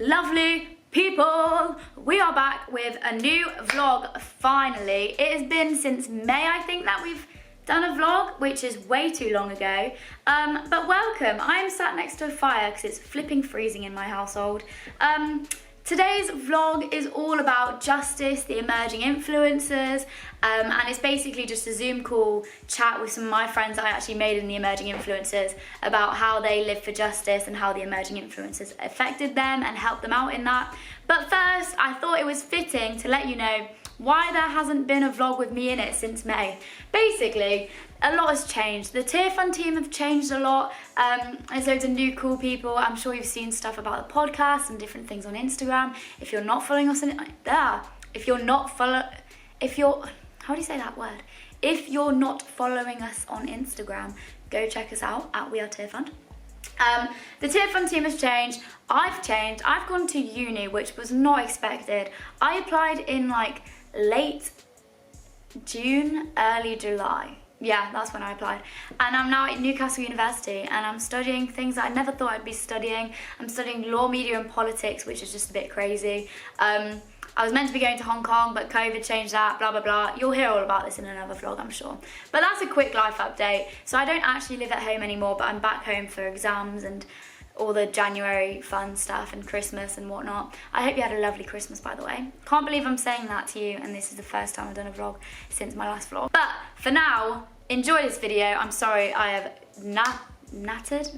Lovely people, we are back with a new vlog finally. It has been since May, I think, that we've done a vlog, which is way too long ago. But welcome. I'm sat next to a fire because it's flipping freezing in my household. Today's vlog is all about justice, the emerging influencers, and it's basically just a Zoom call chat with some of my friends that I actually made in the emerging influencers about how they live for justice and how the emerging influencers affected them and helped them out in that. But first, I thought it was fitting to let you know why there hasn't been a vlog with me in it since May. Basically, a lot has changed. The Tearfund team have changed a lot. There's loads of new cool people. I'm sure you've seen stuff about the podcast and different things on Instagram. If you're not following us on if you're not following us on Instagram, go check us out at We Are Tearfund. The Tearfund team has changed. I've changed. I've gone to uni, which was not expected. I applied in like late June, early July. Yeah, that's when I applied. And I'm now at Newcastle University and I'm studying things that I never thought I'd be studying. I'm studying law, media and politics, which is just a bit crazy. I was meant to be going to Hong Kong, but COVID changed that, blah, blah, blah. You'll hear all about this in another vlog, I'm sure. But that's a quick life update. So I don't actually live at home anymore, but I'm back home for exams and all the January fun stuff and Christmas and whatnot. I hope you had a lovely Christmas, by the way. Can't believe I'm saying that to you, and this is the first time I've done a vlog since my last vlog. But for now, enjoy this video. I'm sorry, I have nattered.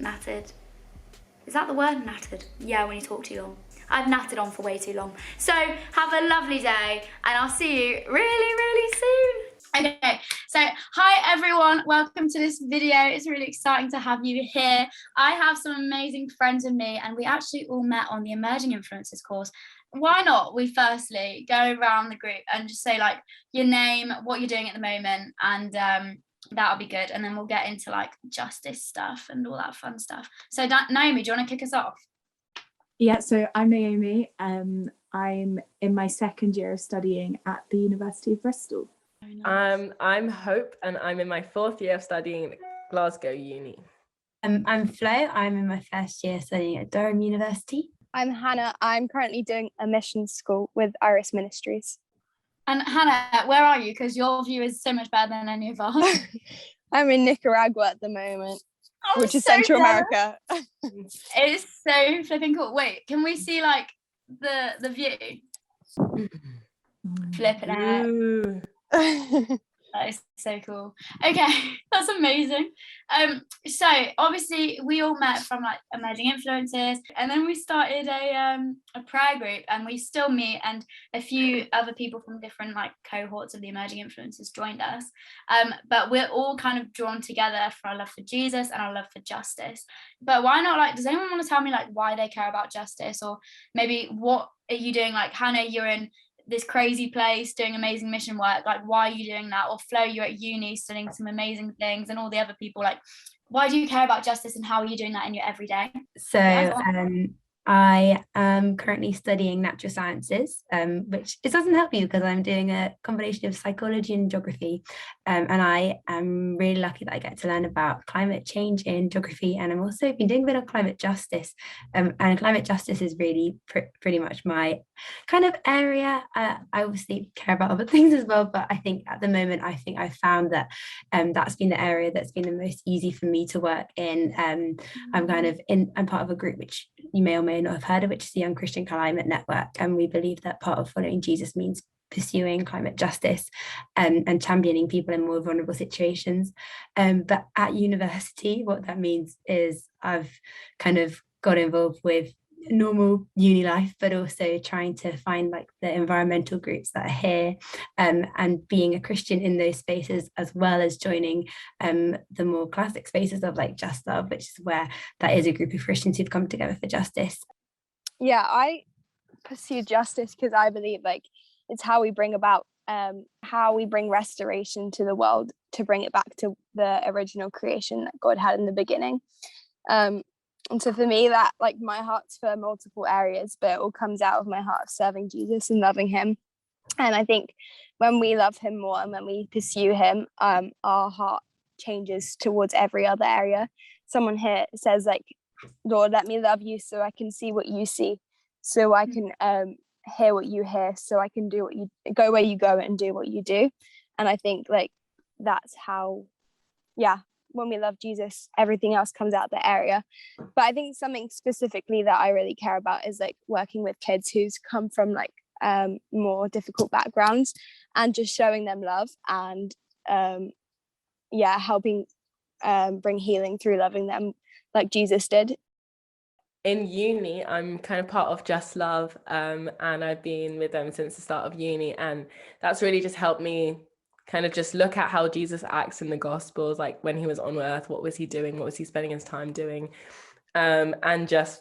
Is that the word, nattered? Yeah, when you talk too long. I've nattered on for way too long. So have a lovely day and I'll see you really soon. Okay, so hi everyone, welcome to this video. It's really exciting to have you here. I have some amazing friends with me and we actually all met on the Emerging Influencers course. Why not we firstly go around the group and just say like your name, what you're doing at the moment, and that'll be good, and then we'll get into like justice stuff and all that fun stuff. So Naomi, do you want to kick us off? Yeah, so I'm Naomi. I'm in my second year of studying at the University of Bristol. Nice. I'm Hope and I'm in my fourth year of studying at Glasgow Uni. I'm Flo. I'm in my first year studying at Durham University. I'm Hannah. I'm currently doing a mission school with Iris Ministries. And Hannah, where are you? Because your view is so much better than any of ours. I'm in Nicaragua at the moment, which is so Central jealous. America. It's so flipping cool. Wait, can we see like the view? Flip it out. That is so cool. Okay, that's amazing. So obviously we all met from like Emerging Influencers, and then we started a prayer group, and we still meet, and a few other people from different like cohorts of the Emerging Influencers joined us. But we're all kind of drawn together for our love for Jesus and our love for justice. But why not, like, does anyone want to tell me like why they care about justice, or maybe what are you doing? Like Hannah, you're in this crazy place doing amazing mission work, like why are you doing that? Or Flo, you're at uni studying some amazing things, and all the other people, like why do you care about justice and how are you doing that in your everyday? So I am currently studying natural sciences, which it doesn't help you because I'm doing a combination of psychology and geography, and I am really lucky that I get to learn about climate change in geography, and I'm also been doing a bit of climate justice, and climate justice is really pretty much my kind of area. I obviously care about other things as well, but I think at the moment I found that that's been the area that's been the most easy for me to work in. I'm part of a group which you may or may not have heard of, which is the Young Christian Climate Network, and we believe that part of following Jesus means pursuing climate justice and championing people in more vulnerable situations. But at university, what that means is I've kind of got involved with normal uni life, but also trying to find like the environmental groups that are here, and being a Christian in those spaces, as well as joining the more classic spaces of like Just Love, which is where that is a group of Christians who've come together for justice. Yeah, I pursue justice because I believe like it's how we bring about how we bring restoration to the world, to bring it back to the original creation that God had in the beginning. And so for me, that like my heart's for multiple areas, but it all comes out of my heart of serving Jesus and loving him. And I think when we love him more and when we pursue him, our heart changes towards every other area. Someone here says like, Lord, let me love you so I can see what you see. so I can hear what you hear, so I can do what you go where you go and do what you do. And I think like that's how, yeah, when we love Jesus, everything else comes out the area. But I think something specifically that I really care about is like working with kids who's come from like more difficult backgrounds, and just showing them love, and helping bring healing through loving them like Jesus did. In uni, I'm kind of part of Just Love, and I've been with them since the start of uni, and that's really just helped me kind of just look at how Jesus acts in the Gospels, like when he was on earth, what was he doing, what was he spending his time doing, and just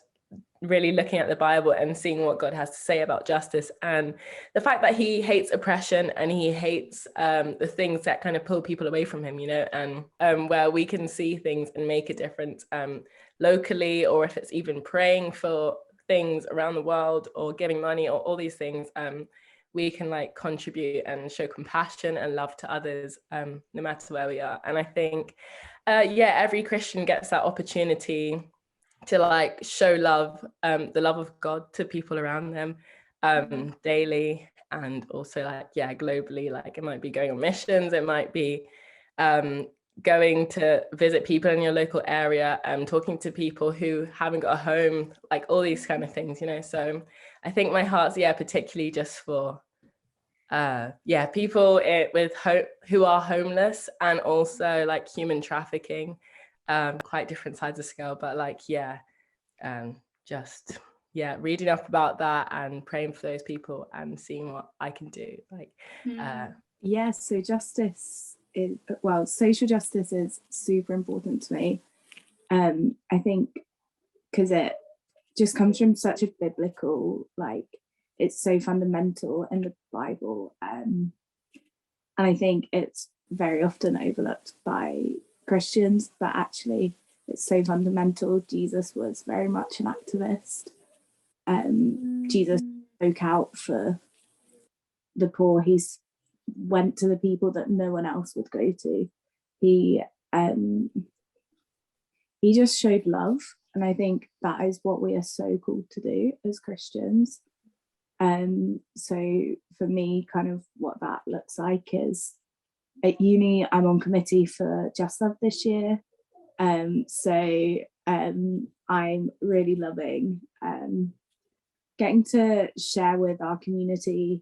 really looking at the Bible and seeing what God has to say about justice, and the fact that he hates oppression and he hates the things that kind of pull people away from him, you know, and where we can see things and make a difference locally, or if it's even praying for things around the world or giving money or all these things, we can like contribute and show compassion and love to others, no matter where we are. And I think every Christian gets that opportunity to like show love, the love of God to people around them daily, and also like globally. Like it might be going on missions, it might be going to visit people in your local area, talking to people who haven't got a home, like all these kind of things, you know. So I think my heart's particularly just for people who are homeless, and also like human trafficking, quite different sides of scale, but like reading up about that and praying for those people and seeing what I can do, like so justice is, well, social justice is super important to me. I think because it just comes from such a biblical, like it's so fundamental in the Bible, and I think it's very often overlooked by Christians, but actually it's so fundamental. Jesus was very much an activist. Jesus spoke out for the poor. He went to the people that no one else would go to. He just showed love, and I think that is what we are so called to do as Christians. So for me, kind of what that looks like is at uni, I'm on committee for Just Love this year. I'm really loving getting to share with our community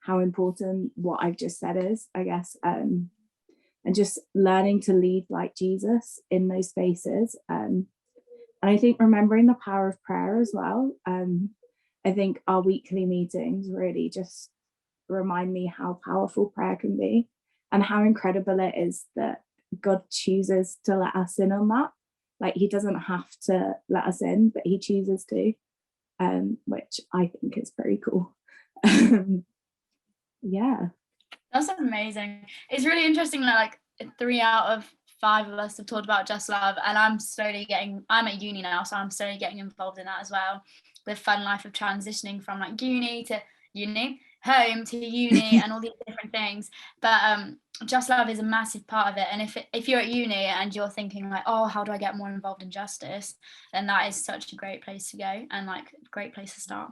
how important what I've just said is, I guess, and just learning to lead like Jesus in those spaces. And I think remembering the power of prayer as well. I think our weekly meetings really just remind me how powerful prayer can be, and how incredible it is that God chooses to let us in on that. Like he doesn't have to let us in, but he chooses to, which I think is very cool. That's amazing. It's really interesting that like 3 out of 5 of us have talked about Just Love, and I'm at uni now, so I'm slowly getting involved in that as well. The fun life of transitioning from like uni to uni, home to uni, and all these different things. But Just Love is a massive part of it. And if you're at uni and you're thinking like, oh, how do I get more involved in justice, then that is such a great place to go, and like a great place to start.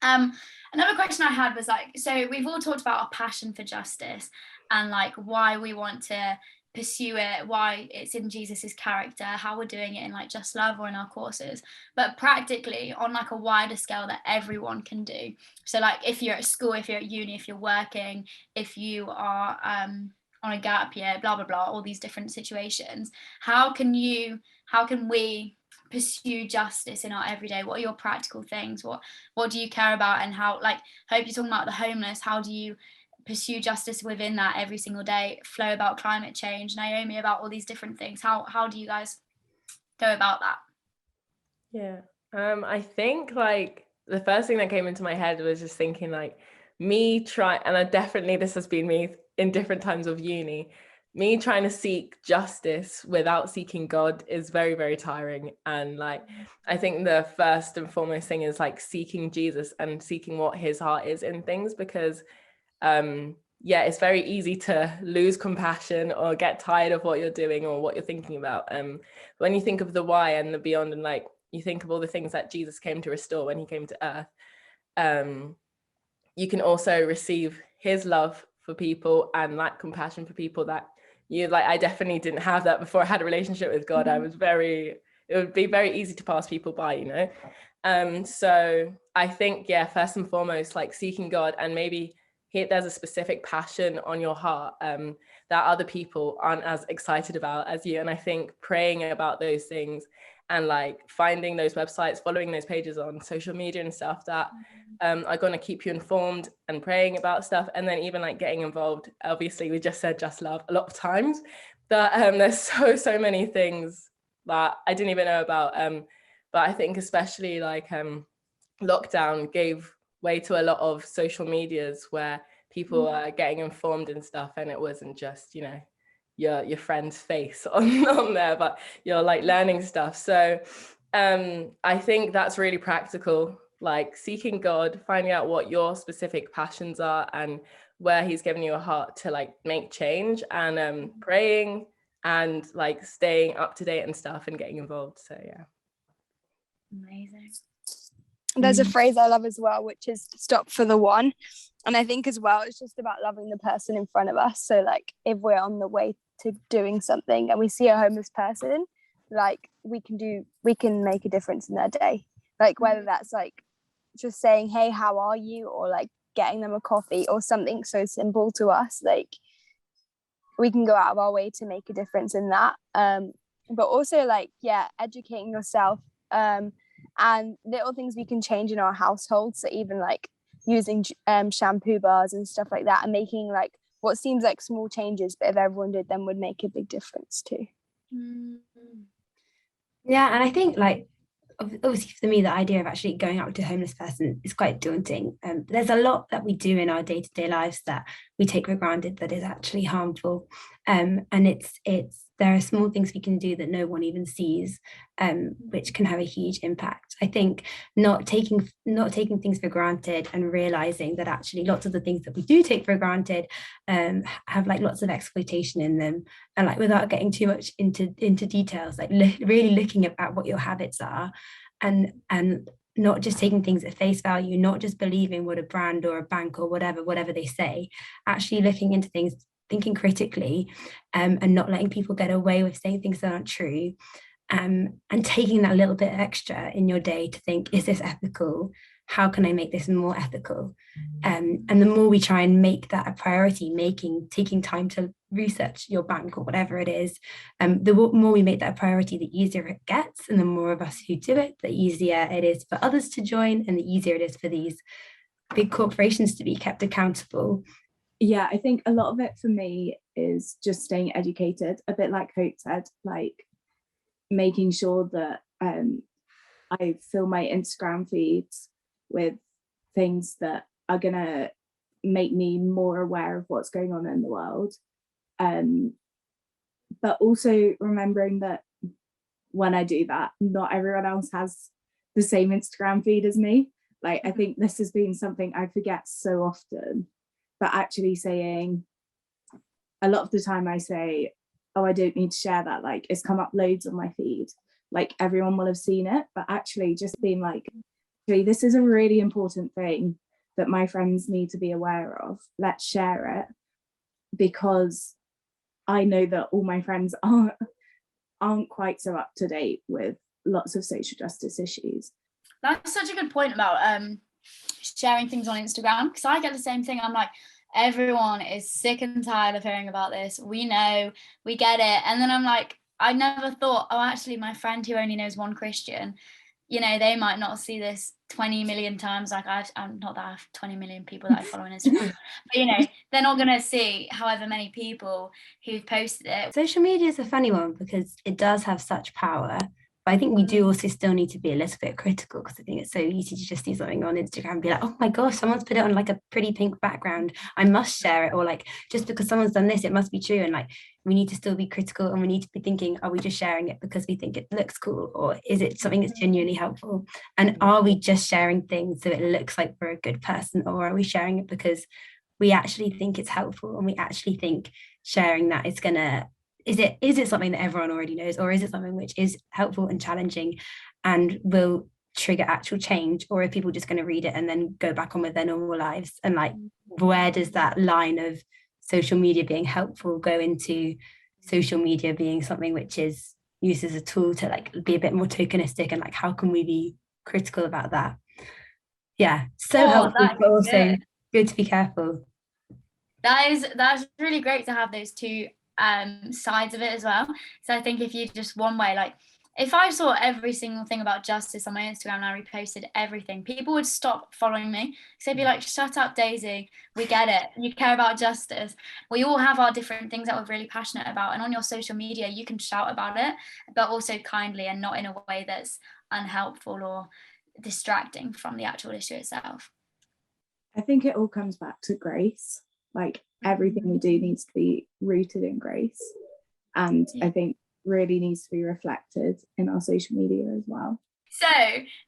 Another question I had was like, so we've all talked about our passion for justice and like why we want to pursue it, why it's in Jesus's character, how we're doing it in like Just Love or in our courses, but practically on like a wider scale that everyone can do. So like if you're at school, if you're at uni, if you're working, if you are on a gap year, blah blah blah, all these different situations, how can we pursue justice in our everyday? What are your practical things? What do you care about? And how, like, hope you're talking about the homeless, how do you pursue justice within that every single day? Flo about climate change, Naomi about all these different things. How do you guys go about that? I think like the first thing that came into my head was just thinking like this has been me in different times of uni, me trying to seek justice without seeking God is very, very tiring. And like, I think the first and foremost thing is like seeking Jesus and seeking what his heart is in things, because it's very easy to lose compassion or get tired of what you're doing or what you're thinking about. When you think of the why and the beyond, and like, you think of all the things that Jesus came to restore when he came to earth, you can also receive his love for people and that compassion for people that you like. I definitely didn't have that before I had a relationship with God. It would be very easy to pass people by, you know. So I think, yeah, first and foremost, like seeking God, and maybe there's a specific passion on your heart that other people aren't as excited about as you. And I think praying about those things and like finding those websites, following those pages on social media and stuff that are going to keep you informed, and praying about stuff, and then even like getting involved. Obviously, we just said Just Love a lot of times, but there's so many things that I didn't even know about. But I think especially like lockdown gave way to a lot of social medias where people are getting informed and stuff, and it wasn't just, you know, your friend's face on there, but you're like learning stuff. So I think that's really practical, like seeking God, finding out what your specific passions are and where he's given you a heart to like make change, and praying and like staying up to date and stuff and getting involved. So yeah. Amazing. There's a phrase I love as well, which is stop for the one. And I think as well, it's just about loving the person in front of us. So like if we're on the way to doing something and we see a homeless person, like we can make a difference in their day. Like whether that's like just saying, hey, how are you? Or like getting them a coffee or something so simple to us. Like we can go out of our way to make a difference in that. But also like, yeah, educating yourself and little things we can change in our household. So even like using shampoo bars and stuff like that, and making like what seems like small changes, but if everyone did them would make a big difference too. Yeah, and I think like obviously for me the idea of actually going out to a homeless person is quite daunting. There's a lot that we do in our day-to-day lives that we take for granted that is actually harmful, and there are small things we can do that no one even sees, which can have a huge impact. I think not taking things for granted and realizing that actually lots of the things that we do take for granted have like lots of exploitation in them, and like without getting too much into details, like really looking at what your habits are, and not just taking things at face value, not just believing what a brand or a bank or whatever they say, actually looking into things, thinking critically, and not letting people get away with saying things that aren't true, and taking that little bit extra in your day to think, is this ethical? How can I make this more ethical? And the more we try and make that a priority, taking time to research your bank or whatever it is, the more we make that a priority, the easier it gets, and the more of us who do it, the easier it is for others to join, and the easier it is for these big corporations to be kept accountable. Yeah, I think a lot of it for me is just staying educated, a bit like Hope said, like making sure that I fill my Instagram feeds with things that are gonna make me more aware of what's going on in the world, but also remembering that when I do that, not everyone else has the same Instagram feed as me. Like I think this has been something I forget so often, but actually saying, a lot of the time I say, oh, I don't need to share that, like it's come up loads on my feed, like everyone will have seen it, but actually just being like, okay, this is a really important thing that my friends need to be aware of, let's share it, because I know that all my friends aren't quite so up to date with lots of social justice issues. That's such a good point about sharing things on Instagram, because I get the same thing. I'm like, everyone is sick and tired of hearing about this. We know, we get it. And then I'm like, I never thought, oh, actually, my friend who only knows one Christian, you know, they might not see this 20 million times. Like I'm not that I have 20 million people that I follow on Instagram, but you know, they're not going to see however many people who've posted it. Social media is a funny one because it does have such power. But I think we do also still need to be a little bit critical, because I think it's so easy to just see something on Instagram and be like, oh my gosh, someone's put it on like a pretty pink background, I must share it. Or like, just because someone's done this, it must be true. And like, we need to still be critical, and we need to be thinking, are we just sharing it because we think it looks cool? Or is it something that's genuinely helpful? And are we just sharing things so it looks like we're a good person? Or are we sharing it because we actually think it's helpful, and we actually think sharing that is going to is it something that everyone already knows, or is it something which is helpful and challenging and will trigger actual change, or are people just going to read it and then go back on with their normal lives? And like, where does that line of social media being helpful go into social media being something which is used as a tool to like be a bit more tokenistic, and like how can we be critical about that? Yeah, so helpful, but also good to be careful. That's really great to have those two sides of it as well. So I think if you just one way, like if I saw every single thing about justice on my Instagram and I reposted everything, people would stop following me. So they'd be like, shut up, Daisy. We get it. You care about justice. We all have our different things that we're really passionate about. And on your social media, you can shout about it, but also kindly and not in a way that's unhelpful or distracting from the actual issue itself. I think it all comes back to grace. Like everything we do needs to be rooted in grace. And I think really needs to be reflected in our social media as well. So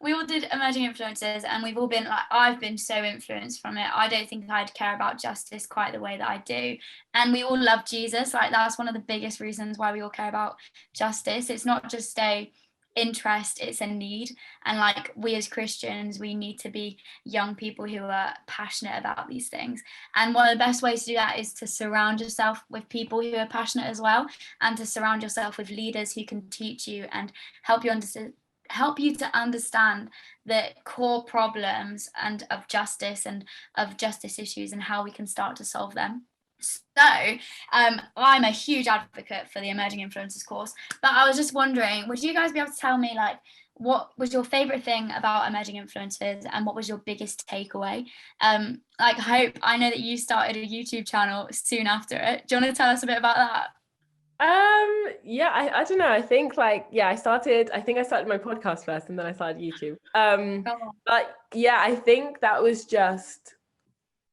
we all did Emerging Influencers, and we've all been like, I've been so influenced from it. I don't think I'd care about justice quite the way that I do. And we all love Jesus. Like that's one of the biggest reasons why we all care about justice. It's not just a interest, it's a need. And like we as Christians, we need to be young people who are passionate about these things. And one of the best ways to do that is to surround yourself with people who are passionate as well, and to surround yourself with leaders who can teach you and help you to understand the core problems and of justice issues and how we can start to solve them. So I'm a huge advocate for the Emerging Influencers course, but I was just wondering, would you guys be able to tell me like what was your favorite thing about Emerging Influencers and what was your biggest takeaway? Like Hope, I know that you started a YouTube channel soon after it. Do you want to tell us a bit about that? Yeah, I don't know. I think I started my podcast first and then I started YouTube. But yeah, I think that was just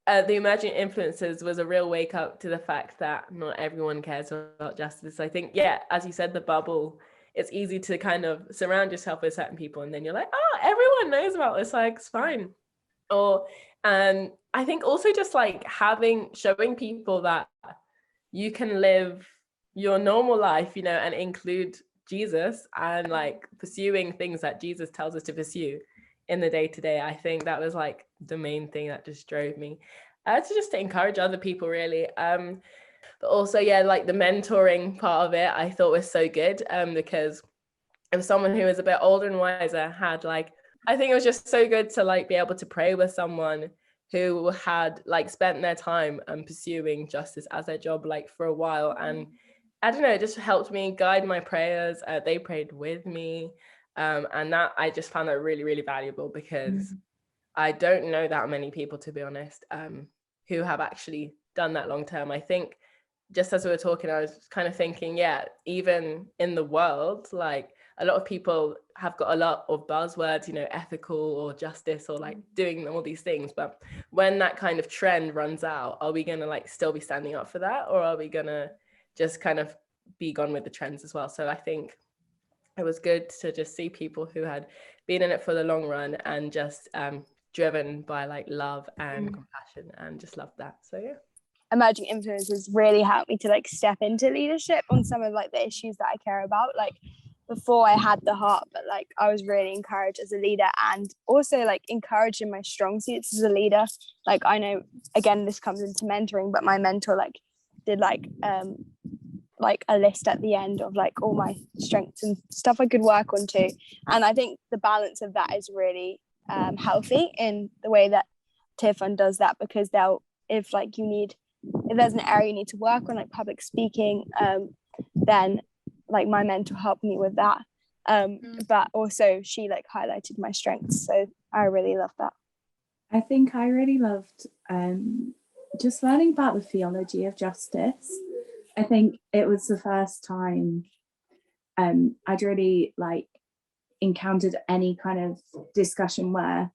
the Emerging Influencers was a real wake up to the fact that not everyone cares about justice. I think, yeah, as you said, the bubble, it's easy to kind of surround yourself with certain people and then you're like, oh, everyone knows about this, like it's fine. Or I think also just like showing people that you can live your normal life, and include Jesus and like pursuing things that Jesus tells us to pursue in the day-to-day. I think that was like the main thing that just drove me to encourage other people really. But also, yeah, like the mentoring part of it, I thought was so good because it was someone who was a bit older and wiser, I think it was just so good to like be able to pray with someone who had like spent their time pursuing justice as their job like for a while. And I don't know, it just helped me guide my prayers. They prayed with me. And that I just found that really, really valuable because I don't know that many people, to be honest, who have actually done that long term. I think just as we were talking, I was kind of thinking, yeah, even in the world, like a lot of people have got a lot of buzzwords, ethical or justice or like doing all these things. But when that kind of trend runs out, are we going to like still be standing up for that? Or are we going to just kind of be gone with the trends as well? So I think it was good to just see people who had been in it for the long run and just driven by like love and compassion, and just loved that. So yeah. Emerging Influencers really helped me to like step into leadership on some of like the issues that I care about. Like before I had the heart, but like I was really encouraged as a leader, and also like encouraged in my strong suits as a leader. Like I know, again, this comes into mentoring, but my mentor like did like a list at the end of like all my strengths and stuff I could work on too. And I think the balance of that is really healthy in the way that Tearfund does that, because if there's an area you need to work on, like public speaking, then like my mentor helped me with that. But also she like highlighted my strengths. So I really loved that. I think I really loved just learning about the theology of justice. I think it was the first time I'd really like encountered any kind of discussion where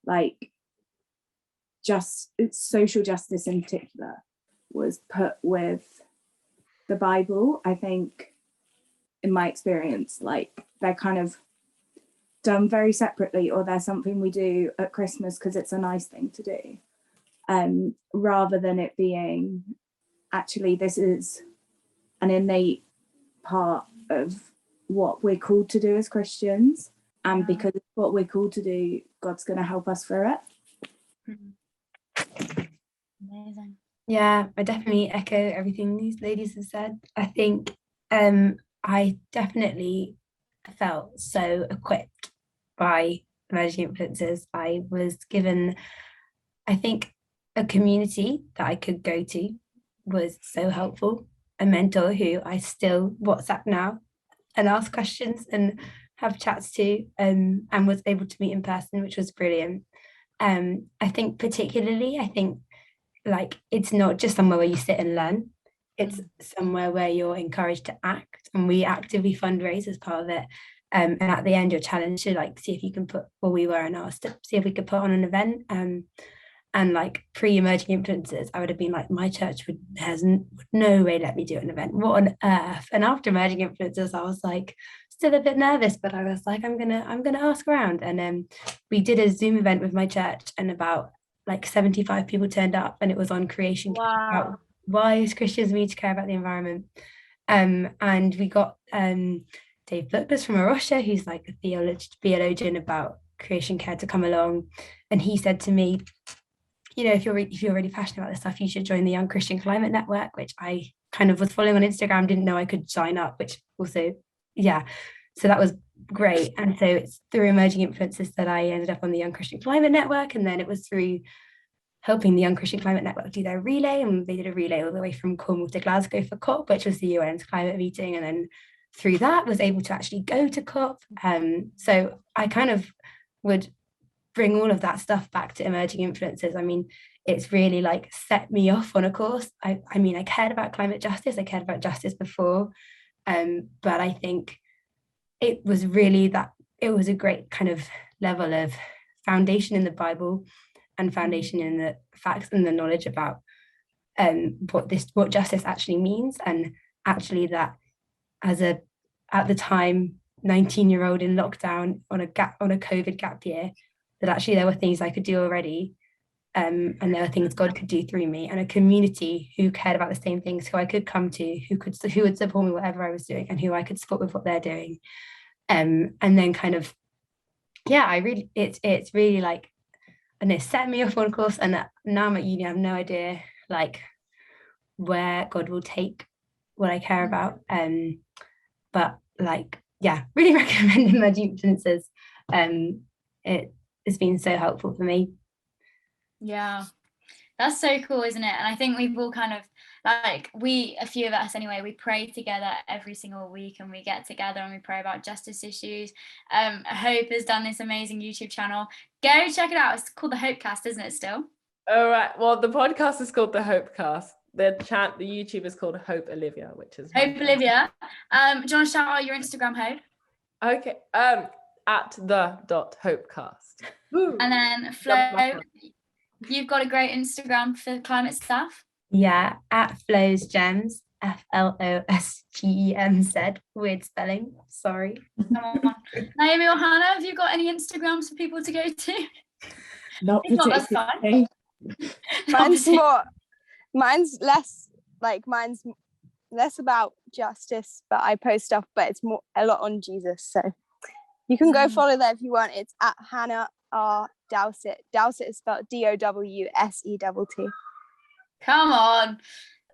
like just social justice in particular was put with the Bible. I think in my experience, like they're kind of done very separately, or there's something we do at Christmas because it's a nice thing to do, rather than it being actually this is an innate part of what we're called to do as Christians, and because it's what we're called to do, God's going to help us through it. Amazing. Yeah, I definitely echo everything these ladies have said. I think I definitely felt so equipped by Emerging Influencers. I was given, I think, a community that I could go to was so helpful. A mentor who I still WhatsApp now and ask questions and have chats to, and was able to meet in person, which was brilliant. I think particularly, like it's not just somewhere where you sit and learn, it's somewhere where you're encouraged to act, and we actively fundraise as part of it. And at the end you're challenged to like see if you can put, well, we were and asked to see if we could put on an event. And like pre-Emerging Influencers, I would have been like, my church would no way let me do an event, what on earth. And after Emerging Influencers, I was like still a bit nervous, but I was like, I'm gonna ask around. And we did a Zoom event with my church, and about like 75 people turned up, and it was on creation. Wow. About why is Christians need to care about the environment. And we got Dave Butler's from Arusha, who's like a theologian about creation care, to come along. And he said to me, you know, if you're really passionate about this stuff, you should join the Young Christian Climate Network, which I kind of was following on Instagram, didn't know I could sign up, which also, yeah. So that was great. And so it's through Emerging Influencers that I ended up on the Young Christian Climate Network. And then it was through helping the Young Christian Climate Network do their relay. And they did a relay all the way from Cornwall to Glasgow for COP, which was the UN's climate meeting. And then through that was able to actually go to COP. So I kind of would bring all of that stuff back to Emerging Influencers. I mean, it's really like set me off on a course. I mean, I cared about climate justice. I cared about justice before. But I think it was really that it was a great kind of level of foundation in the Bible and foundation in the facts and the knowledge about what justice actually means. And actually that as at the time 19-year-old in lockdown on a COVID gap year, that actually there were things I could do already, and there were things God could do through me, and a community who cared about the same things, who I could come to, who would support me whatever I was doing, and who I could support with what they're doing. And then kind of, yeah, it's really like, and it set me off on course, and now I'm at uni, I have no idea like where God will take what I care about. But like, yeah, really recommend Emerging Influencers. It's been so helpful for me. Yeah, that's so cool, isn't it? And I think we've all kind of like, a few of us anyway, we pray together every single week, and we get together and we pray about justice issues. Hope has done this amazing YouTube channel. Go check it out. It's called the Hopecast, isn't it still? All right. Well, the podcast is called the Hopecast. The YouTube is called Hope Olivia, which is Hope Olivia. Do you want to shout out your Instagram, Hope? Okay. At the.hopecast. And then Flo, you've got a great Instagram for climate stuff. Yeah, at Flo's Gems, FLOSGEMZ, weird spelling, sorry. Come on. Naomi or Hannah, have you got any Instagrams for people to go to? Not particularly. Mine's less about justice, but I post stuff, but it's a lot on Jesus. So you can go follow that if you want. It's at Hannah R. Dowsett. Dowsett is spelled DOWSETT. Come on,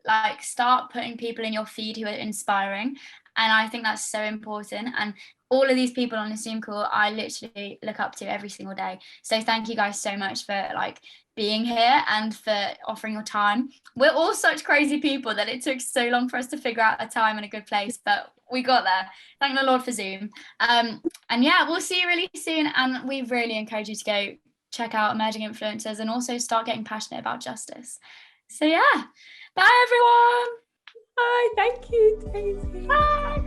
like start putting people in your feed who are inspiring, and I think that's so important. And all of these people on the Zoom call, I literally look up to every single day. So thank you guys so much for like being here and for offering your time. We're all such crazy people that it took so long for us to figure out a time and a good place, but we got there. Thank the Lord for Zoom. And yeah, we'll see you really soon. And we really encourage you to go check out Emerging Influencers and also start getting passionate about justice. So yeah, bye everyone. Bye. Thank you, Daisy. Bye.